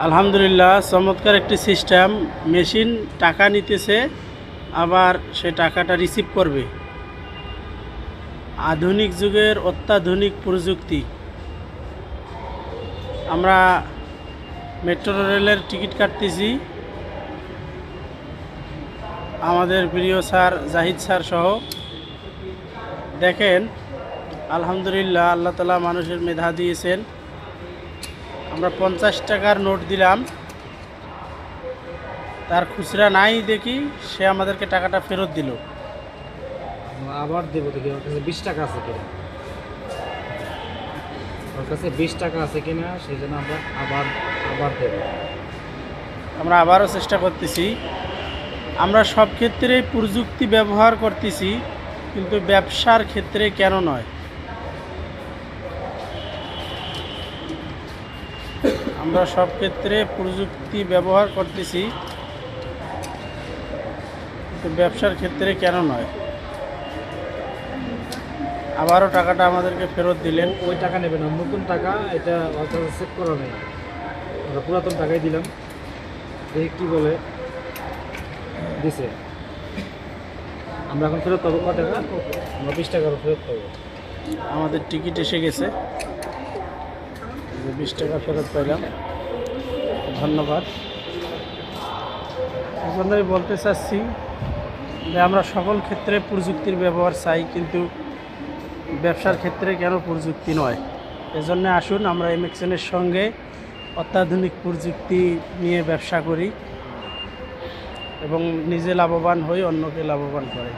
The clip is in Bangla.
আলহামদুলিল্লাহ, চমৎকার একটি সিস্টেম। মেশিন টাকা নিতেছে, আবার সে টাকাটা রিসিভ করবে। আধুনিক যুগের অত্যাধুনিক প্রযুক্তি। আমরা মেট্রো রেলের টিকিট কাটতেছি, আমাদের প্রিয় স্যার জাহিদ স্যার সহ। দেখেন, আলহামদুলিল্লাহ, আল্লাহ তাআলা মানুষের মেধা দিয়েছেন। আমরা 50 টাকার নোট দিলাম, তার খুচরা নাই দেখি সে আমাদেরকে টাকাটা ফেরত দিল। আবার দেবো দেখি ওর কাছে 20 টাকা আছে কিনা, ওর কাছে 20 টাকা আছে কিনা, সেই জন্য আমরা আবার আবার দেবো। আমরা আবারও চেষ্টা করতেছি। আমরা সব ক্ষেত্রেই প্রযুক্তি ব্যবহার করতেছি, কিন্তু ব্যবসার ক্ষেত্রে কেন নয়? আমরা সব ক্ষেত্রে প্রযুক্তি ব্যবহার করতেছি, কিন্তু ব্যবসার ক্ষেত্রে কেন নয়? আবারও টাকাটা আমাদেরকে ফেরত দিলেন। ওই টাকা নেবে না, নতুন টাকা, এটা ওর কাছে সেভ করা নেই। আমরা পুরাতন টাকাই দিলাম, দেখি কী বলে দিছে। আমরা এখন ফেরত পাবো কত টাকা? আমরা 20 টাকারও ফেরত পাবো। আমাদের টিকিট এসে গেছে, 20 টাকা ফেরত পাইলাম। ধন্যবাদ। এখন আমি বলতে চাচ্ছি যে আমরা সকল ক্ষেত্রে প্রযুক্তির ব্যবহার চাই, কিন্তু ব্যবসার ক্ষেত্রে কেন প্রযুক্তি নয়? এজন্য আসুন আমরা এমএক্সএনের সঙ্গে অত্যাধুনিক প্রযুক্তি নিয়ে ব্যবসা করি এবং নিজে লাভবান হই, অন্যকে লাভবান করে।